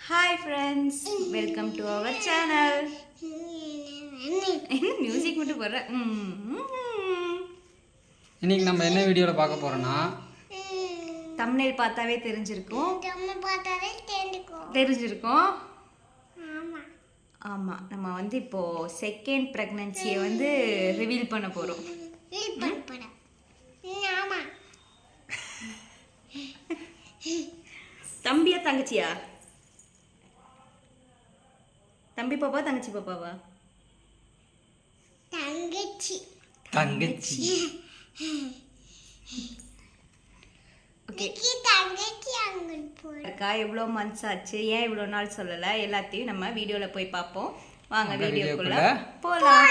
Hi friends, welcome to our channel. என்ன music மட்டும் போடுற? இன்னைக்கு நம்ம என்ன வீடியோல பார்க்க போறோம்னா thumbnail பார்த்தாவே தெரிஞ்சிருக்கும். தெரிஞ்சிருக்கும். ஆமா நம்ம வந்து இப்போ செகண்ட் பிரெக்னன்சியை வந்து ரிவீல் பண்ண போறோம். தம்பியா தங்கச்சியா? தம்பி பாப்பா தங்கச்சி பாப்பாவா? தங்கச்சி. ஓகே. அக்கா எவ்வளோ மந்த்ஸ் ஆச்சு, ஏன் இவ்வளோ நாள் சொல்லலை, எல்லாத்தையும் நம்ம வீடியோவில் போய் பார்ப்போம். வாங்க வீடியோக்குள்ள போகலாம்.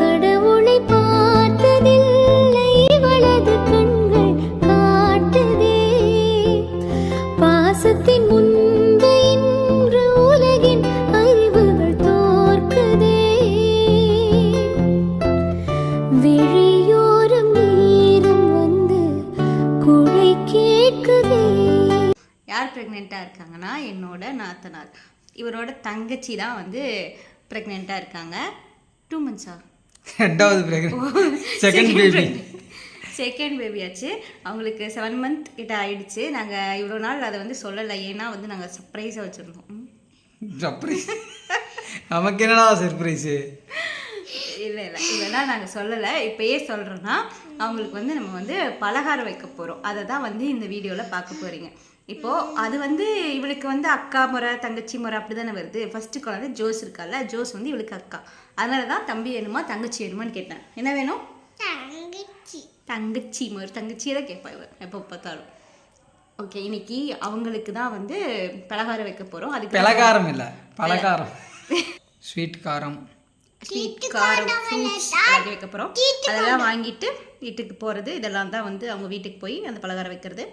கடவுளை பார்த்ததில்லை வலது கண்கள் காட்டுதே பாசத்தின் முன்பு இன்று உலகின் அறிவுகள் தோற்குதே விழியோரம் நீரும் வந்து குழை கேட்குதே. யார் ப்ரெக்னெண்ட்டாக இருக்காங்கன்னா என்னோட நாத்தனார். இவரோட தங்கச்சி தான் வந்து ப்ரெக்னெண்ட்டாக இருக்காங்க. 2 months-ஆ? செகண்ட் பேபி ஆச்சு. அவங்களுக்கு 7 month கிட்ட ஆயிடுச்சு. நாங்கள் இவ்வளோ நாள் அதை வந்து சொல்லலை, ஏன்னா வந்து நாங்கள் சர்ப்ரைஸாக வச்சுருந்தோம். சர்ப்ரைஸ்? நமக்கு என்னடா சர்ப்ரைஸு? இல்லை இதெல்லாம் நாங்கள் சொல்லலை. இப்போயே சொல்கிறோன்னா அவங்களுக்கு வந்து நம்ம வந்து பலகாரம் வைக்க போகிறோம். அதை தான் வந்து இந்த வீடியோவில் பார்க்க போகிறீங்க. இப்போது அது வந்து இவளுக்கு வந்து அக்கா முறை தங்கச்சி முறை அப்படி தானே வருது. ஃபஸ்ட்டு குழந்தை ஜோஸ் இருக்கால, ஜோஸ் வந்து இவளுக்கு அக்கா. அதனால தான் தம்பி வேணுமா தங்கச்சி வேணுமான்னு கேட்டேன். என்ன வேணும்? தங்கச்சி முறை. தங்கச்சியை தான் கேட்பா இவ எப்போ பார்த்தாலும். ஓகே, இன்னைக்கு அவங்களுக்கு தான் வந்து பலகாரம் வைக்க போகிறோம். அதுக்கு பலகாரம் இல்லை, பலகாரம். ஸ்வீட் காரம் ஃப்ரூட்ஸ் எல்லாத்தையும் வைக்க போகிறோம். அதெல்லாம் வாங்கிட்டு வீட்டுக்கு போகிறது, இதெல்லாம் தான் வந்து அவங்க வீட்டுக்கு போய் அந்த பலகாரம் வைக்கிறது,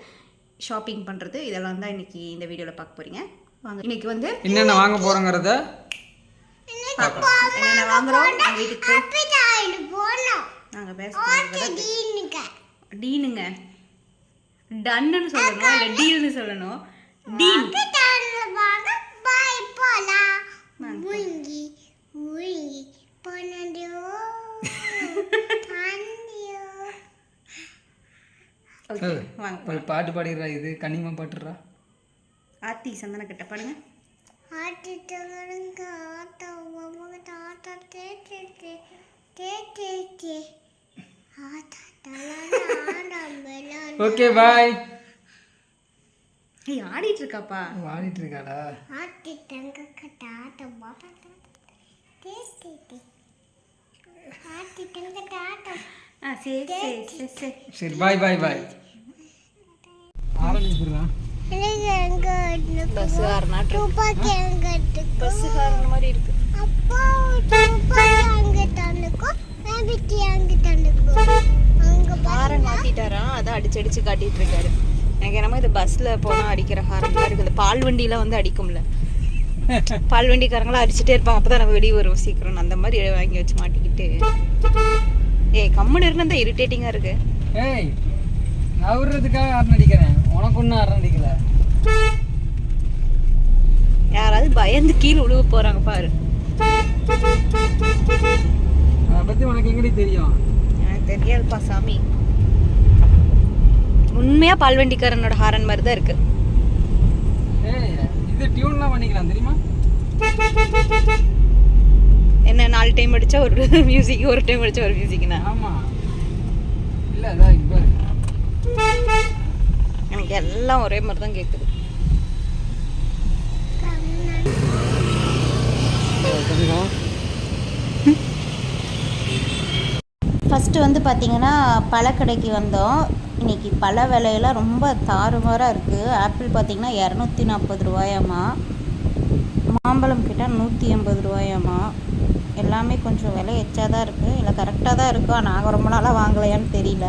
ஷாப்பிங் பண்ணுறது, இதெல்லாம் தான் இன்னைக்கு இந்த வீடியோவில் பார்க்க போகிறீங்க. வாங்க இன்னைக்கு வந்து என்னென்ன வாங்க போகிறோங்கிறத பார்க்கலாம். என்னென்ன வாங்குறோம் நாங்கள் வீட்டுக்கு நாங்கள் பேசுகிறோம். டீனுங்க, டன்னுன்னு சொல்லணும், இல்லை டீல்னு சொல்லணும். டீன் ஒரு பாட்டு பாடிடுறா. இது கனிமா பாட்டுறா. ஆர்த்தி சந்தன கிட்ட பாடுங்க. Okay bye. ஏய் ஆடிட்டு இருக்காப்பா. ஆடிட்டு இருக்காடா. சரி பாய் பாய் பாய். ஆரம்பிச்சிடலாம். பஸ் காரண மாதிரி இருக்கு. ஹாரன் மாத்திட்டாரா, அதான் அடிச்சு காட்டிட்டு இருக்காரு. எனக்கு என்னமோ இது பஸ்ல போனா அடிக்கிற ஹாரன் மாதிரி இருக்குது. பால் வண்டியில வந்து அடிக்கும்ல, பால் வண்டிக்காரங்களாம் அடிச்சுட்டே இருப்பாங்க, அப்பதான் நம்ம வெளியே வரும் சீக்கிரம். அந்த மாதிரி வாங்கி வச்சு மாட்டிக்கிட்டு ஏய் கம்முன்னு இருந்தா இரிட்டேட்டிங்கா இருக்கு. ஏய் நவுறதுக்காக ஹாரன் அடிக்கிறேன், உனக்கு ஒன்றும் ஹாரன் அடிக்கல. யாராவது பயந்து கீழே உழுவ போறாங்க பாரு. அதை பத்தி உனக்கு எங்கடி தெரியும்? எனக்கு தெரியாதுப்பா சாமி. உண்மையா பால்வண்டிக்காரனோட ஹாரன் மாதிரி தான் இருக்கு. ஏய் இது டியூன்லாம் பண்ணிக்கலாம் தெரியுமா? என்ன 4 டைம் அடிச்சா ஒரு மியூசிக், ஒரு டைம் அடிச்சா ஒரு மியூசிக்னா? ஆமா. இல்ல அதான் இப்போ எனக்கு எல்லாம் ஒரே மாதிரி தான் கேட்குது. ஃபஸ்ட்டு வந்து பார்த்திங்கன்னா பழக்கடைக்கு வந்தோம். இன்றைக்கி பழ விலையெல்லாம் ரொம்ப தாறுமாறாக இருக்குது. ஆப்பிள் பார்த்திங்கன்னா 240 ரூபாயாம்மா, மாம்பழம் கிட்ட 180 ரூபாயாம்மா. எல்லாமே கொஞ்சம் விலை எச்சா தான் இருக்குது. இல்லை கரெக்டாக தான் இருக்கும், நாங்கள் ரொம்ப நாளாக வாங்கலையான்னு தெரியல.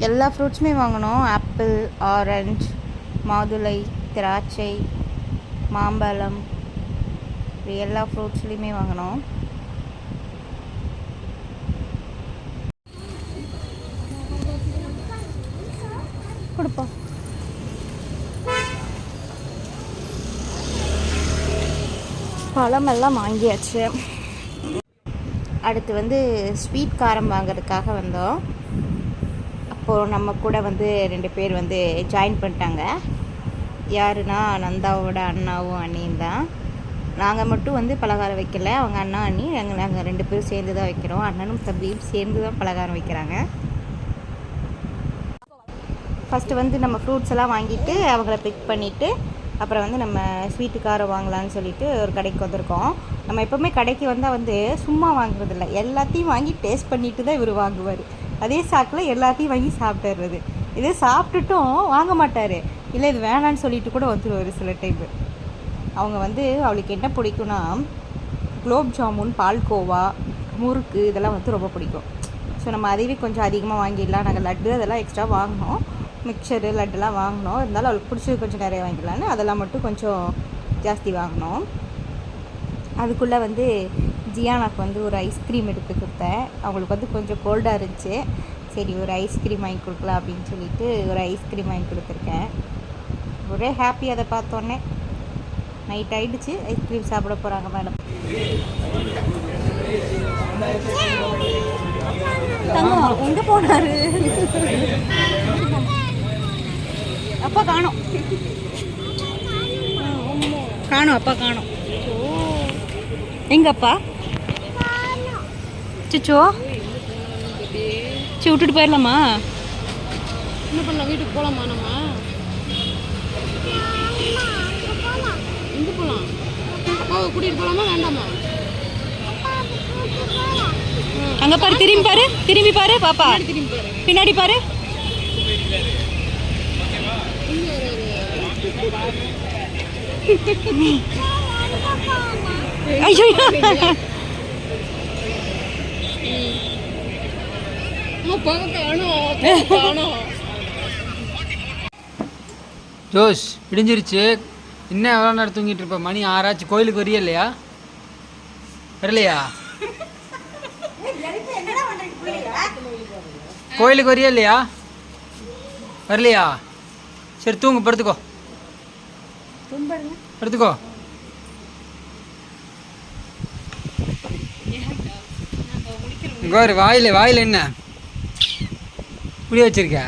எல்லா ஃப்ரூட்ஸுமே வாங்கினோம். ஆப்பிள், ஆரஞ்சு, மாதுளை, திராட்சை, மாம்பழம், இது எல்லா ஃப்ரூட்ஸ்லேயுமே வாங்கினோம். கொடுப்போம். பழமெல்லாம் வாங்கியாச்சு. அடுத்து வந்து ஸ்வீட் காரம் வாங்கிறதுக்காக வந்தோம். அப்போது நம்ம கூட வந்து 2 பேர் வந்து ஜாயின் பண்ணிட்டாங்க. யாருன்னா நந்தாவோட அண்ணாவும் அண்ணியும் தான். நாங்கள் மட்டும் வந்து பலகாரம் வைக்கல, அவங்க அண்ணா அண்ணி நாங்கள் 2 பேரும் சேர்ந்து தான் வைக்கிறோம். அண்ணனும் தம்பியும் சேர்ந்து தான் பலகாரம் வைக்கிறாங்க. ஃபஸ்ட்டு வந்து நம்ம ஃப்ரூட்ஸ் எல்லாம் வாங்கிட்டு அவங்கள பிக் பண்ணிவிட்டு அப்புறம் வந்து நம்ம ஸ்வீட்டு காரம் வாங்கலான்னு சொல்லிட்டு ஒரு கடைக்கு வந்திருக்கோம். நம்ம எப்போவுமே கடைக்கு வந்தால் வந்து சும்மா வாங்குறதில்ல, எல்லாத்தையும் வாங்கி டேஸ்ட் பண்ணிட்டு தான் இவர் வாங்குவார். அதே சாக்கில் எல்லாத்தையும் வாங்கி சாப்பிட்டுறது. இதே சாப்பிட்டுட்டும் வாங்க மாட்டார், இல்லை இது வேணான்னு சொல்லிட்டு கூட வந்துடுவார் சில டைமு. அவங்க வந்து அவளுக்கு என்ன பிடிக்கும்னா குலோப் ஜாமுன், பால்கோவா, முறுக்கு இதெல்லாம் வந்து ரொம்ப பிடிக்கும். ஸோ நம்ம அதையே கொஞ்சம் அதிகமாக வாங்கிடலாம். நாங்கள் லட்டு அதெல்லாம் எக்ஸ்ட்ரா வாங்கினோம், மிக்சரு லட்டுலாம் வாங்கினோம். இருந்தாலும் அவளுக்கு பிடிச்சது கொஞ்சம் நிறைய வாங்கிடலான்னு அதெல்லாம் மட்டும் கொஞ்சம் ஜாஸ்தி வாங்கினோம். அதுக்குள்ளே வந்து ஜியானாக்கு வந்து ஒரு ஐஸ்கிரீம் எடுத்து கொடுத்தேன். அவங்களுக்கு வந்து கொஞ்சம் கோல்டாக இருந்துச்சு, சரி ஒரு ஐஸ்கிரீம் வாங்கி கொடுக்கலாம் அப்படின்னு சொல்லிட்டு ஒரு ஐஸ்கிரீம் வாங்கி கொடுத்துருக்கேன். ஒரே ஹாப்பி அதை பார்த்தோன்னே. நைட் ஆகிடுச்சு, ஐஸ்கிரீம் சாப்பிட போகிறாங்க மேடம். தங்கம் எங்கே போனார்? அப்பா காணோம், அப்பா காணோம். எங்கப்பா? சிச்சோ சரி விட்டுட்டு போயிடலாமா? என்ன பண்ணலாம், வீட்டுக்கு போகலாமா? நம்ம எங்கே போகலாம்? அப்பாவை கூட்டிகிட்டு போகலாமா வேண்டாமா? அங்கே பாரு, திரும்பி பாரு பாப்பா, பின்னாடி பாரு. ஐயோ ஜோஷ் விடிஞ்சிருச்சு. இன்னும் எவ்வளோ நேரம் தூங்கிட்டு இருப்ப? மணி 6 ஆச்சு. கோயிலுக்கு வரியா இல்லையா? வரலையா? கோயிலுக்கு வரியா இல்லையா? வரலையா? சரி தூங்கு, படுத்துக்கோ. இங்கே வாயில் என்ன முடி வச்சிருக்க?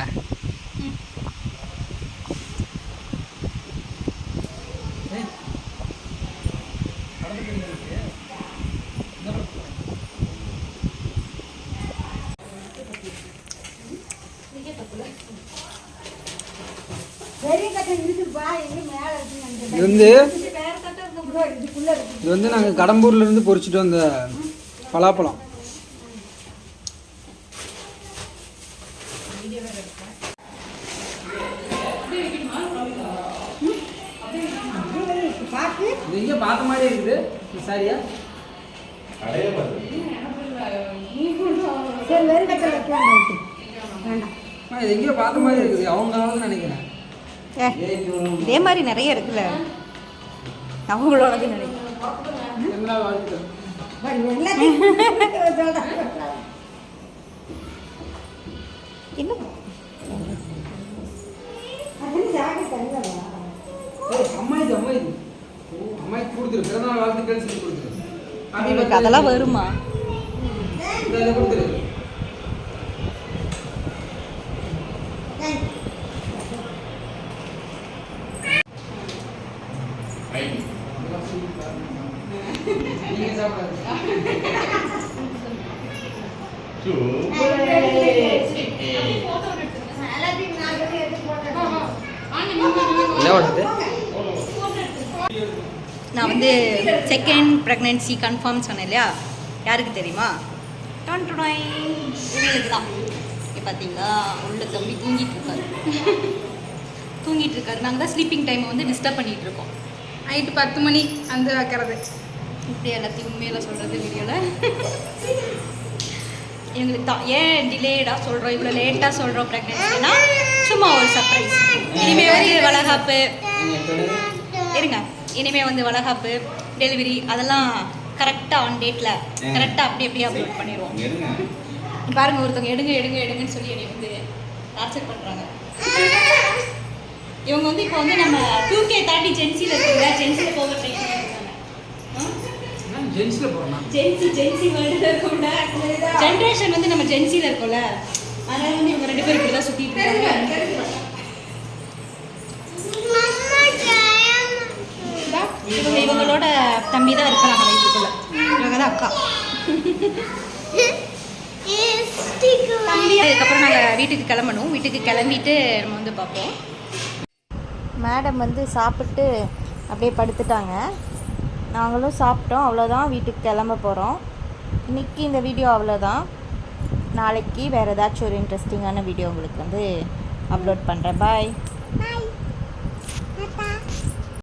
இது வந்து நாங்கள் கடம்பூர்ல இருந்து பொறிச்சிட்டு வந்த பலாப்பழம். இது எங்கே பார்த்த மாதிரி இருக்குது சாரியா? இது எங்கேயோ பார்த்த மாதிரி இருக்குது, அவங்க நினைக்கிறேன். இதே மாதிரி நிறைய இருக்குல்ல, அவங்களோடது நினைக்கிறேன். என்ன அதெல்லாம் வருமா? நான் வந்து செகண்ட் ப்ரெக்னென்சி கன்ஃபார்ம் சொன்னேன் இல்லையா? யாருக்கு தெரியுமா? இவங்களுக்கு தான். இங்கே பார்த்தீங்களா, உள்ள தம்பி தூங்கிட்டு இருக்காரு. நாங்கள் தான் ஸ்லீப்பிங் டைமை வந்து டிஸ்டர்ப் பண்ணிகிட்டு இருக்கோம். நைட்டு 10 மணி வந்து வைக்கிறது. இப்படி எல்லாத்தையும் உண்மையில சொல்கிறது வீடியோவில். எங்களுக்கு தான் ஏன் டிலேடாக சொல்கிறோம், இவ்வளோ லேட்டாக சொல்கிறோம் ப்ரெக்னென்சினா, சும்மா ஒரு சர்ப்ரைஸ். இனிமேல் வந்து வளகாப்பு இருங்க, இனிமேல் வந்து வளகாப்பு, டெலிவரி அதெல்லாம் கரெக்டாக ஆன் டேட்டில் கரெக்டாக அப்படியே அப்லோட் பண்ணிடுவோம். பாருங்கள், ஒருத்தவங்க எடுங்கன்னு சொல்லி என்னை வந்து டார்ச்சர் பண்ணுறாங்க. இவங்க வந்து இப்போ வந்து நம்ம 2K தாண்டி ஜென்சியில் இருக்குங்க, ஜென்சியில் போக ட்ரை பண்ணியிருக்காங்க. ஜென்ஸில் போடணும். ஜென்சி வேர்ல்டில் இருக்கோம்ல, ஜென்ரேஷன் வந்து நம்ம ஜென்சியில் இருக்கோம்ல, அதனால வந்து இவங்க 2 பேரும் இப்படி தான் சுற்றிட்டு இருக்காங்க. இவங்களோட தம்பி தான் இருக்கிறாங்க வயிற்றுக்குள்ள, இவங்க தான் அக்கா தம்பி. அதுக்கப்புறம் நாங்கள் வீட்டுக்கு கிளம்பணும். வீட்டுக்கு கிளம்பிட்டு நம்ம வந்து பார்ப்போம். மேடம் வந்து சாப்பிட்டு அப்படியே படுத்துட்டாங்க. நாங்களும் சாப்பிட்டோம், அவ்வளோதான். வீட்டுக்கு கிளம்ப போகிறோம். இன்றைக்கி இந்த வீடியோ அவ்வளோதான். நாளைக்கு வேறு ஏதாச்சும் ஒரு இன்ட்ரெஸ்டிங்கான வீடியோ உங்களுக்கு வந்து அப்லோட் பண்ணுறேன். பாய்.